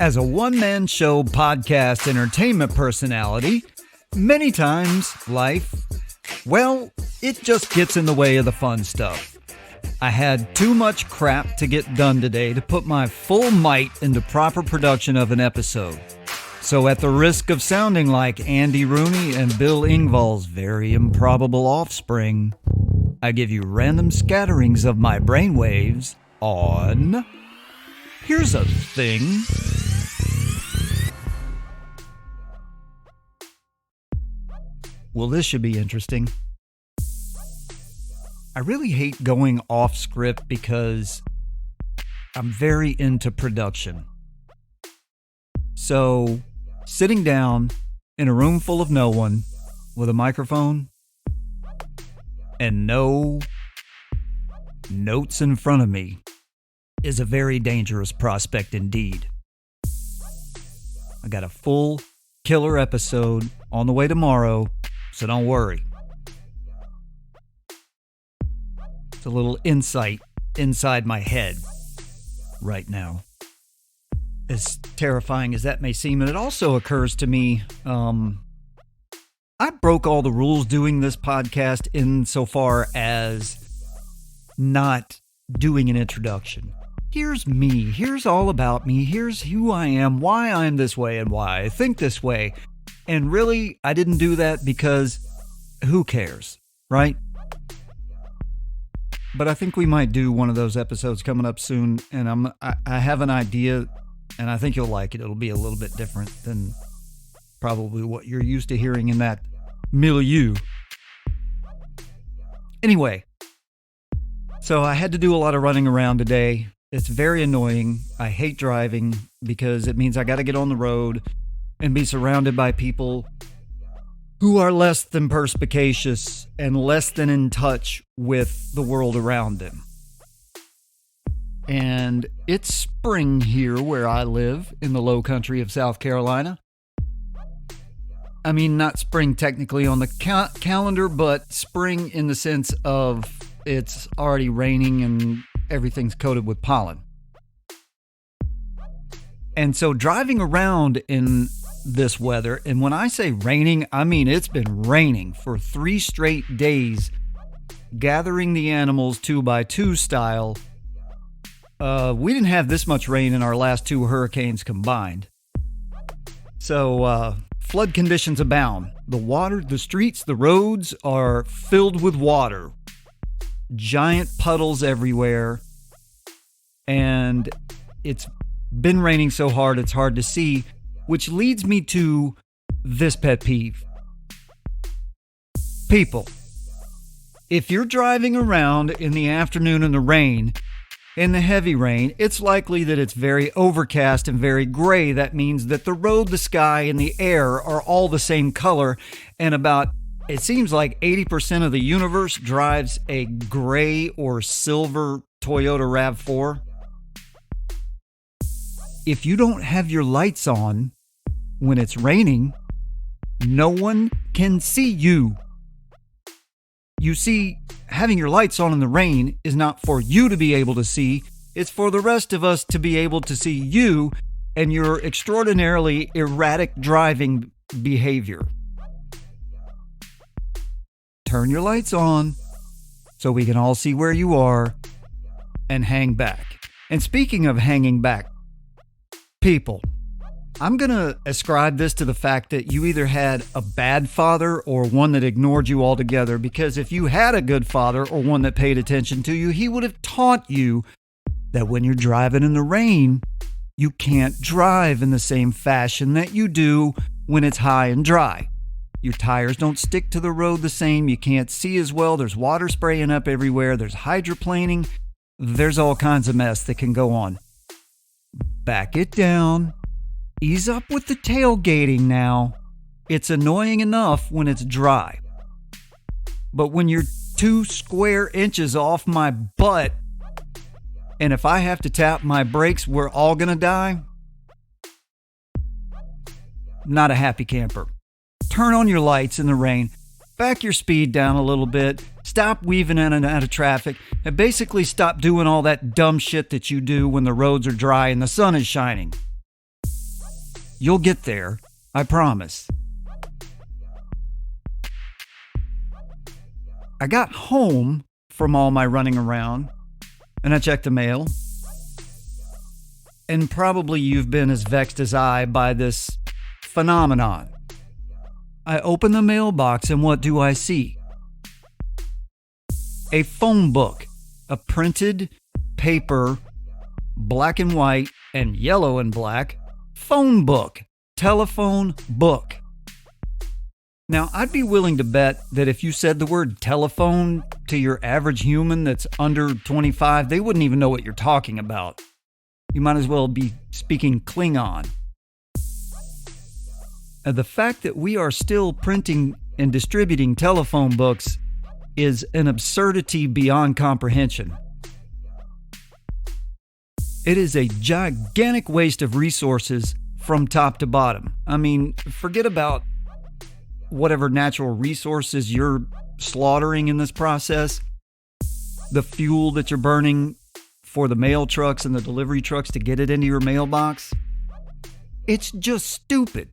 As a one-man show podcast entertainment personality, many times life, well, it just gets in the way of the fun stuff. I had too much crap to get done today to put my full might into proper production of an episode. So at the risk of sounding like Andy Rooney and Bill Engvall's very improbable offspring, I give you random scatterings of my brainwaves on Here's a Thing. Well, this should be interesting. I really hate going off script because I'm very into production. So, sitting down in a room full of no one with a microphone and no notes in front of me is a very dangerous prospect indeed. I got a full killer episode on the way tomorrow, so don't worry. It's a little insight inside my head right now. As terrifying as that may seem, and it also occurs to me, I broke all the rules doing this podcast insofar as not doing an introduction. Here's me. Here's all about me. Here's who I am, why I'm this way, and why I think this way. And really, I didn't do that because who cares, right? But I think we might do one of those episodes coming up soon, and I have an idea, and I think you'll like it. It'll be a little bit different than probably what you're used to hearing in that milieu. Anyway, so I had to do a lot of running around today. It's very annoying. I hate driving because it means I got to get on the road and be surrounded by people who are less than perspicacious and less than in touch with the world around them. And it's spring here where I live in the low country of South Carolina. I mean, not spring technically on the calendar, but spring in the sense of it's already raining and everything's coated with pollen. And so driving around in this weather, and when I say raining, I mean it's been raining for 3 straight days, gathering the animals 2x2 style. We didn't have this much rain in our last 2 hurricanes combined. So flood conditions abound. The water, the streets, the roads are filled with water. Giant puddles everywhere. And it's been raining so hard it's hard to see, which leads me to this pet peeve. People, if you're driving around in the afternoon in the rain, in the heavy rain, it's likely that it's very overcast and very gray. That means that the road, the sky, and the air are all the same color, and it seems like 80% of the universe drives a gray or silver Toyota RAV4. If you don't have your lights on when it's raining, no one can see you. You see, having your lights on in the rain is not for you to be able to see. It's for the rest of us to be able to see you and your extraordinarily erratic driving behavior. Turn your lights on so we can all see where you are and hang back. And speaking of hanging back, people, I'm going to ascribe this to the fact that you either had a bad father or one that ignored you altogether, because if you had a good father or one that paid attention to you, he would have taught you that when you're driving in the rain, you can't drive in the same fashion that you do when it's high and dry. Your tires don't stick to the road the same. You can't see as well. There's water spraying up everywhere. There's hydroplaning. There's all kinds of mess that can go on. Back it down. Ease up with the tailgating now. It's annoying enough when it's dry. But when you're 2 square inches off my butt, and if I have to tap my brakes, we're all gonna die. Not a happy camper. Turn on your lights in the rain. Back your speed down a little bit. Stop weaving in and out of traffic. And basically stop doing all that dumb shit that you do when the roads are dry and the sun is shining. You'll get there. I promise. I got home from all my running around and I checked the mail. And probably you've been as vexed as I by this phenomenon. I open the mailbox and what do I see? A phone book, a printed paper, black and white and yellow and black phone book, telephone book. Now, I'd be willing to bet that if you said the word telephone to your average human that's under 25, they wouldn't even know what you're talking about. You might as well be speaking Klingon. The fact that we are still printing and distributing telephone books is an absurdity beyond comprehension. It is a gigantic waste of resources from top to bottom. I mean, forget about whatever natural resources you're slaughtering in this process, the fuel that you're burning for the mail trucks and the delivery trucks to get it into your mailbox. It's just stupid.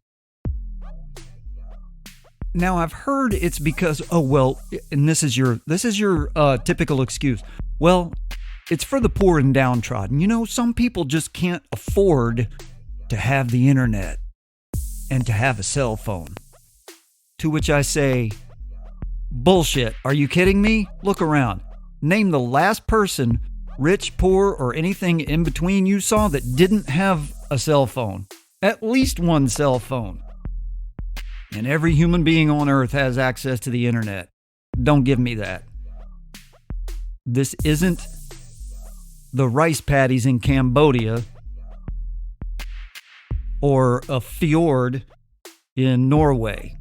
Now, I've heard it's because, and this is your typical excuse. Well, it's for the poor and downtrodden. You know, some people just can't afford to have the internet and to have a cell phone. To which I say, bullshit. Are you kidding me? Look around. Name the last person, rich, poor, or anything in between you saw that didn't have a cell phone. At least one cell phone. And every human being on earth has access to the internet. Don't give me that. This isn't the rice paddies in Cambodia or a fjord in Norway.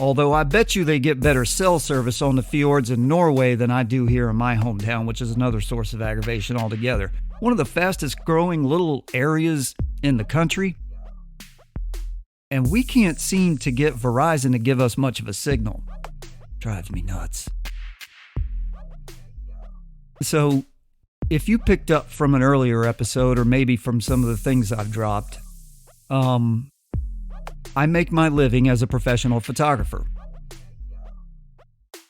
Although I bet you they get better cell service on the fjords in Norway than I do here in my hometown, which is another source of aggravation altogether. One of the fastest growing little areas in the country. And we can't seem to get Verizon to give us much of a signal. Drives me nuts. So, if you picked up from an earlier episode, or maybe from some of the things I've dropped, I make my living as a professional photographer.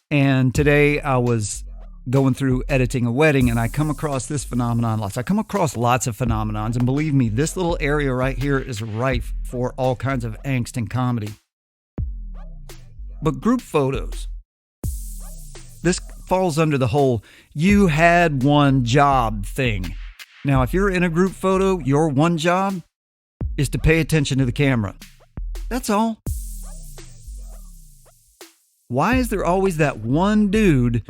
And today I was going through editing a wedding and I come across this phenomenon lots. I come across lots of phenomenons, and believe me, this little area right here is rife for all kinds of angst and comedy. But group photos. This falls under the whole "you had one job" thing. Now, if you're in a group photo, your one job is to pay attention to the camera. That's all. Why is there always that one dude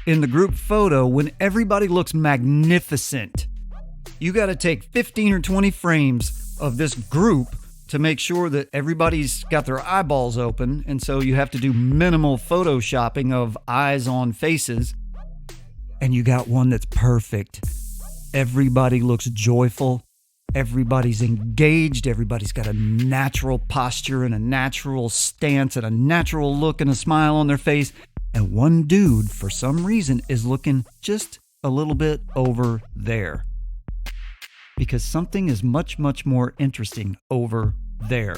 in the group photo when everybody looks magnificent? You got to take 15 or 20 frames of this group to make sure that everybody's got their eyeballs open, and so you have to do minimal photoshopping of eyes on faces, and you got one that's perfect. Everybody looks joyful. Everybody's engaged. Everybody's got a natural posture and a natural stance and a natural look and a smile on their face. And one dude, for some reason, is looking just a little bit over there. Because something is much, much more interesting over there.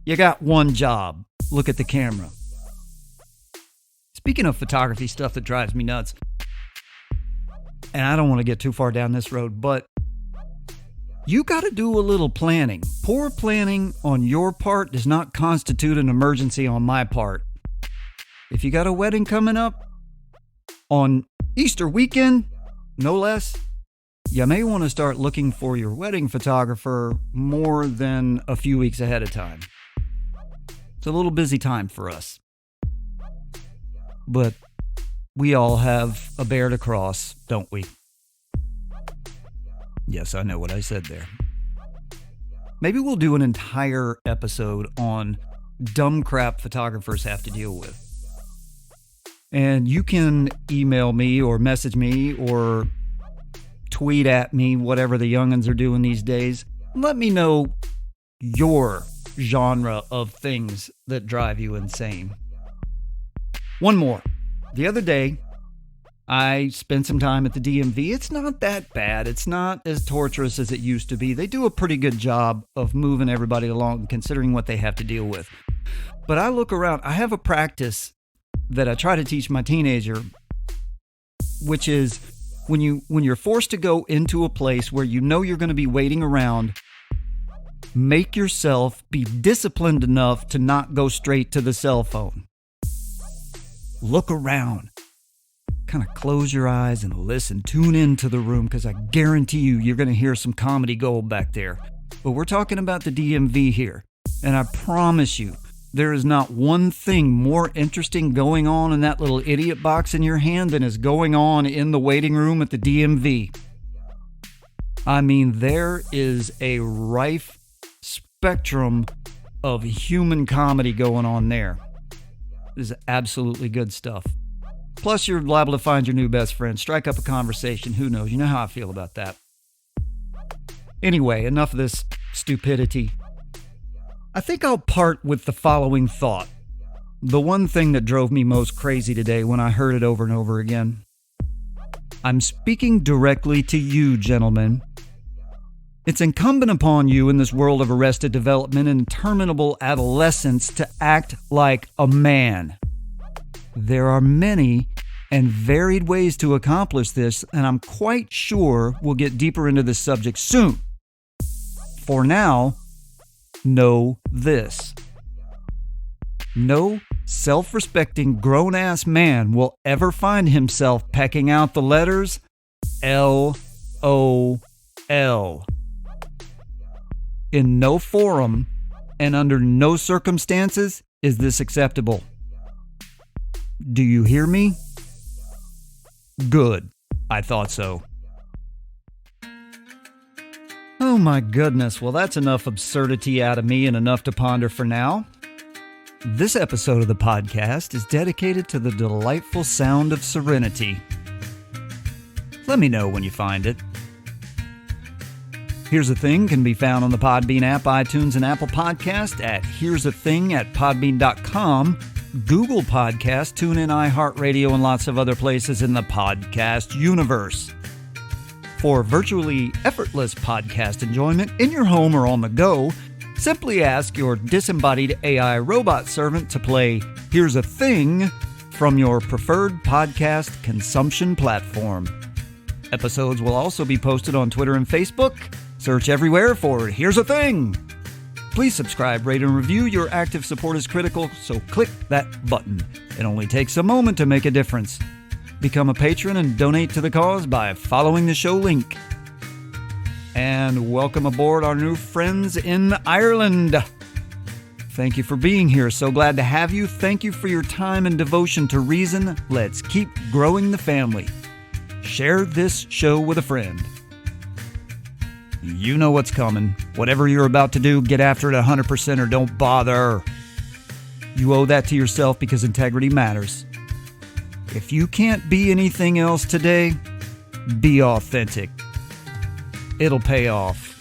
You got one job. Look at the camera. Speaking of photography stuff that drives me nuts, and I don't want to get too far down this road, but you got to do a little planning. Poor planning on your part does not constitute an emergency on my part. If you got a wedding coming up on Easter weekend, no less, you may want to start looking for your wedding photographer more than a few weeks ahead of time. It's a little busy time for us. But we all have a bear to cross, don't we? Yes, I know what I said there. Maybe we'll do an entire episode on dumb crap photographers have to deal with. And you can email me or message me or tweet at me, whatever the youngins are doing these days. Let me know your genre of things that drive you insane. One more. The other day, I spent some time at the DMV. It's not that bad. It's not as torturous as it used to be. They do a pretty good job of moving everybody along, considering what they have to deal with. But I look around. I have a practice that I try to teach my teenager, which is when you're forced to go into a place where you know you're going to be waiting around, make yourself be disciplined enough to not go straight to the cell phone. Look around. Kind of close your eyes and listen. Tune into the room, because I guarantee you're going to hear some comedy gold back there. But we're talking about the DMV here. And I promise you, there is not one thing more interesting going on in that little idiot box in your hand than is going on in the waiting room at the DMV. I mean, there is a rife spectrum of human comedy going on there. This is absolutely good stuff. Plus, you're liable to find your new best friend. Strike up a conversation. Who knows? You know how I feel about that. Anyway, enough of this stupidity. I think I'll part with the following thought. The one thing that drove me most crazy today when I heard it over and over again. I'm speaking directly to you, gentlemen. It's incumbent upon you in this world of arrested development and interminable adolescence to act like a man. There are many and varied ways to accomplish this, and I'm quite sure we'll get deeper into this subject soon. For now, know this. No self-respecting grown-ass man will ever find himself pecking out the letters LOL. In no forum and under no circumstances is this acceptable. Do you hear me? Good. I thought so. Oh my goodness. Well, that's enough absurdity out of me and enough to ponder for now. This episode of the podcast is dedicated to the delightful sound of serenity. Let me know when you find it. Here's a Thing can be found on the Podbean app, iTunes, and Apple Podcast at here'sathing@podbean.com, Google Podcast, TuneIn, iHeartRadio, and lots of other places in the podcast universe. For virtually effortless podcast enjoyment in your home or on the go, simply ask your disembodied AI robot servant to play Here's a Thing from your preferred podcast consumption platform. Episodes will also be posted on Twitter and Facebook. Search everywhere for Here's a Thing. Please subscribe, rate, and review. Your active support is critical, so click that button. It only takes a moment to make a difference. Become a patron and donate to the cause by following the show link. And welcome aboard our new friends in Ireland. Thank you for being here. So glad to have you. Thank you for your time and devotion to reason. Let's keep growing the family. Share this show with a friend. You know what's coming. Whatever you're about to do, get after it 100% or don't bother. You owe that to yourself because integrity matters. If you can't be anything else today, be authentic. It'll pay off.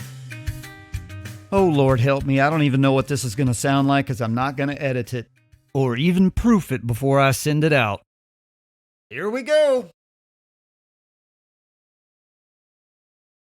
Oh, Lord help me. I don't even know what this is going to sound like because I'm not going to edit it or even proof it before I send it out. Here we go.